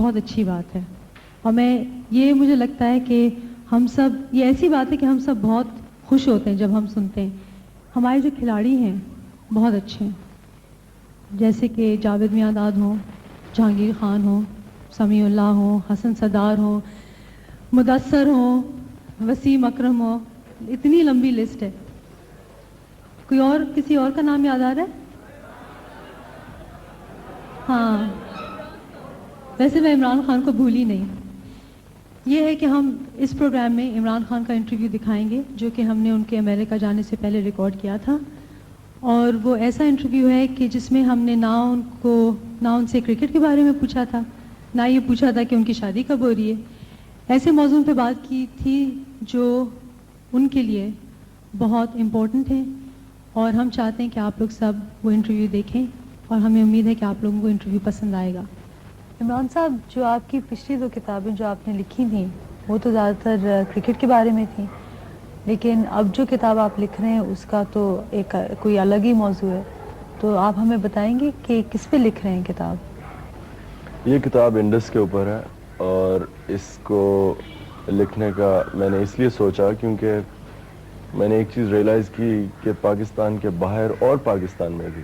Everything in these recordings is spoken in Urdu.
بہت اچھی بات ہے، اور یہ مجھے لگتا ہے کہ ہم سب، یہ ایسی بات ہے کہ ہم سب بہت خوش ہوتے ہیں جب ہم سنتے ہیں ہمارے جو کھلاڑی ہیں بہت اچھے ہیں، جیسے کہ جاوید میاں ہوں، جہانگیر خان ہوں، سمیع اللہ ہوں، حسن صدار ہوں، مدثر ہوں، وسیم اکرم ہو، اتنی لمبی لسٹ ہے. کوئی اور، کسی اور کا نام یاد آ رہا ہے؟ ہاں، ویسے میں عمران خان کو بھولی نہیں. یہ ہے کہ ہم اس پروگرام میں عمران خان کا انٹرویو دکھائیں گے جو کہ ہم نے ان کے امریکہ جانے سے پہلے ریکارڈ کیا تھا، اور وہ ایسا انٹرویو ہے کہ جس میں ہم نے نہ ان سے کرکٹ کے بارے میں پوچھا تھا، نہ یہ پوچھا تھا کہ ان کی شادی کب ہو رہی ہے. ایسے موضوع پہ بات کی تھی جو ان کے لیے بہت امپورٹنٹ ہے، اور ہم چاہتے ہیں کہ آپ لوگ سب وہ انٹرویو دیکھیں، اور ہمیں امید ہے کہ آپ لوگوں کو انٹرویو پسند آئے گا. عمران صاحب، جو آپ کی پچھلی 2 کتابیں جو آپ نے لکھی تھیں وہ تو زیادہ تر کرکٹ کے بارے میں تھیں، لیکن اب جو کتاب آپ لکھ رہے ہیں اس کا تو ایک کوئی الگ ہی موضوع ہے، تو آپ ہمیں بتائیں گے کہ کس پہ لکھ رہے ہیں کتاب؟ یہ کتاب انڈس کے اوپر ہے، اور اس کو لکھنے کا میں نے اس لیے سوچا کیونکہ میں نے ایک چیز ریئلائز کی کہ پاکستان کے باہر اور پاکستان میں بھی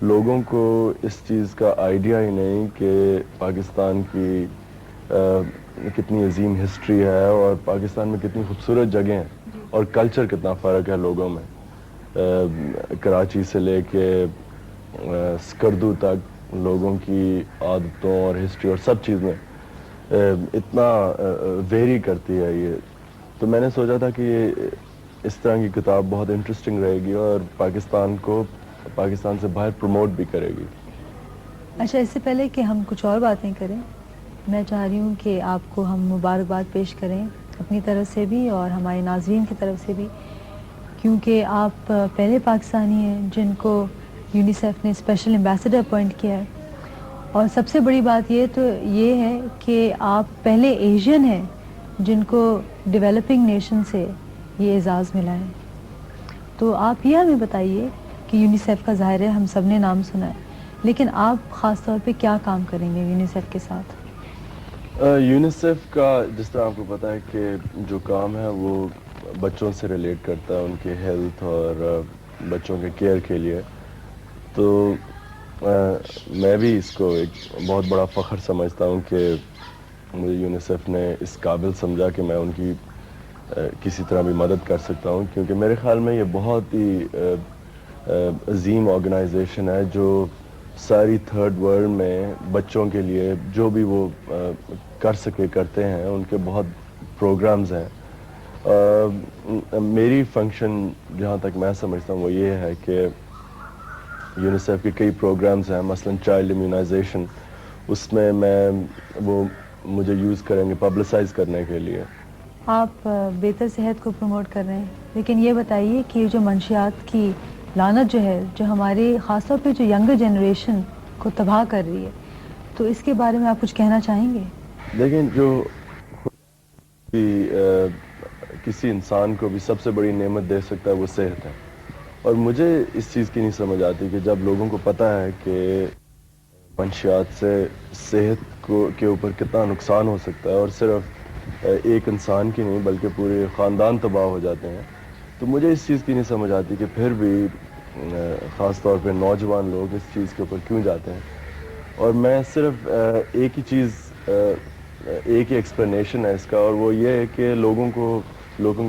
لوگوں کو اس چیز کا آئیڈیا ہی نہیں کہ پاکستان کی کتنی عظیم ہسٹری ہے، اور پاکستان میں کتنی خوبصورت جگہیں ہیں، اور کلچر کتنا فرق ہے لوگوں میں. کراچی سے لے کے سکردو تک لوگوں کی عادتوں اور ہسٹری اور سب چیز میں اتنا ویری کرتی ہے یہ. تو میں نے سوچا تھا کہ یہ اس طرح کی کتاب بہت انٹرسٹنگ رہے گی اور پاکستان کو پاکستان سے باہر پروموٹ بھی کرے گی. اچھا، اس سے پہلے کہ ہم کچھ اور باتیں کریں، میں چاہ رہی ہوں کہ آپ کو ہم مبارکباد پیش کریں اپنی طرف سے بھی اور ہمارے ناظرین کی طرف سے بھی، کیونکہ آپ پہلے پاکستانی ہیں جن کو یونیسیف نے اسپیشل ایمبیسڈر اپوائنٹ کیا ہے، اور سب سے بڑی بات یہ ہے کہ آپ پہلے ایشین ہیں جن کو ڈیولپنگ نیشن سے یہ اعزاز ملا ہے. تو آپ یہ ہمیں بتائیے کہ یونیسیف کا ظاہر ہے ہم سب نے نام سنا ہے، لیکن آپ خاص طور پہ کیا کام کریں گے یونیسیف کے ساتھ؟ یونیسیف کا جس طرح آپ کو پتہ ہے کہ جو کام ہے وہ بچوں سے ریلیٹ کرتا ہے، ان کی ہیلتھ اور بچوں کے کیئر کے لیے. تو میں بھی اس کو ایک بہت بڑا فخر سمجھتا ہوں کہ مجھے یونیسیف نے اس قابل سمجھا کہ میں ان کی کسی طرح بھی مدد کر سکتا ہوں، کیونکہ میرے خیال میں یہ بہت ہی عظیم آرگنائزیشن ہے جو ساری تھرڈ ورلڈ میں بچوں کے لیے جو بھی وہ کر سکے کرتے ہیں. ان کے بہت پروگرامز ہیں. میری فنکشن جہاں تک میں سمجھتا ہوں وہ یہ ہے کہ یونیسیف کے کئی پروگرامز ہیں، مثلا چائلڈ امیونائزیشن، اس میں وہ مجھے یوز کریں گے پبلسائز کرنے کے لیے. آپ بہتر صحت کو پروموٹ کر رہے ہیں، لیکن یہ بتائیے کہ یہ جو منشیات کی لعنت جو ہے، جو ہمارے خاص طور پہ جو ینگر جنریشن کو تباہ کر رہی ہے، تو اس کے بارے میں آپ کچھ کہنا چاہیں گے؟ لیکن جو کسی انسان کو بھی سب سے بڑی نعمت دے سکتا ہے وہ صحت ہے، اور مجھے اس چیز کی نہیں سمجھ آتی کہ جب لوگوں کو پتہ ہے کہ منشیات سے صحت کے اوپر کتنا نقصان ہو سکتا ہے، اور صرف ایک انسان کی نہیں بلکہ پورے خاندان تباہ ہو جاتے ہیں، تو مجھے اس چیز کی نہیں سمجھ آتی کہ پھر بھی خاص طور پہ نوجوان لوگ اس چیز کے اوپر کیوں جاتے ہیں. اور میں صرف ایک ہی چیز، ایک ہی ایکسپلینیشن ہے اس کا، اور وہ یہ ہے کہ لوگوں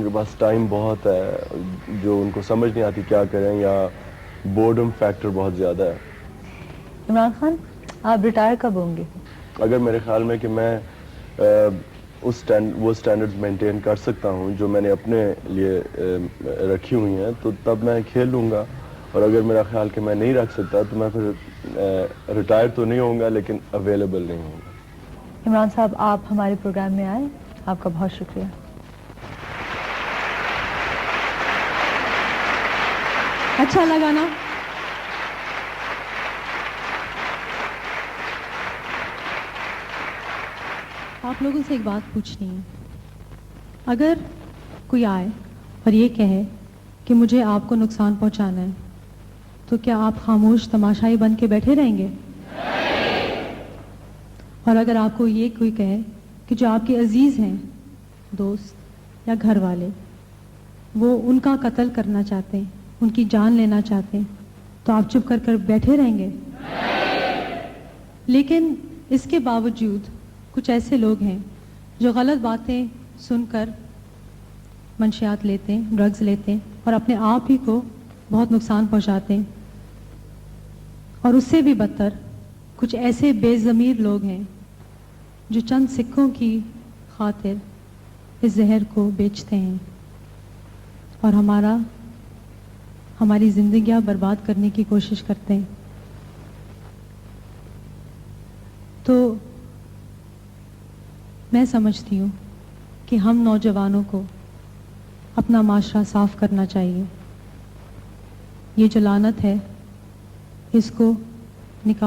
کے پاس ٹائم بہت ہے جو ان کو سمجھ نہیں آتی کیا کریں، یا بورڈم فیکٹر بہت زیادہ ہے. عمران خان، آپ ریٹائر کب ہوں گے؟ اگر میرے خیال میں کہ میں وہ اسٹینڈرڈز مینٹین کر سکتا ہوں جو میں نے اپنے لیے رکھی ہوئی ہیں تو تب میں کھیل لوں گا، اور اگر میرا خیال کہ میں نہیں رکھ سکتا تو میں پھر ریٹائر تو نہیں ہوں گا لیکن اویلیبل نہیں ہوں گا. عمران صاحب، آپ ہمارے پروگرام میں آئے، آپ کا بہت شکریہ. اچھا لگا نا؟ آپ لوگوں سے ایک بات پوچھنی ہے. اگر کوئی آئے اور یہ کہے کہ مجھے آپ کو نقصان پہنچانا ہے تو کیا آپ خاموش تماشائی بن کے بیٹھے رہیں گے؟ اور اگر آپ کو یہ کوئی کہے کہ جو آپ کے عزیز ہیں، دوست یا گھر والے، وہ ان کا قتل کرنا چاہتے ہیں، ان کی جان لینا چاہتے ہیں، تو آپ چپ کر بیٹھے رہیں گے؟ لیکن اس کے باوجود کچھ ایسے لوگ ہیں جو غلط باتیں سن کر منشیات لیتے ہیں، ڈرگز لیتے ہیں اور اپنے آپ ہی کو بہت نقصان پہنچاتے ہیں. اور اس سے بھی بدتر کچھ ایسے بے ضمیر لوگ ہیں جو چند سکوں کی خاطر اس زہر کو بیچتے ہیں اور ہماری زندگیاں برباد کرنے کی کوشش کرتے ہیں. تو میں سمجھتی ہوں کہ ہم نوجوانوں کو اپنا معاشرہ صاف کرنا چاہیے. یہ جو لعنت ہے اس کو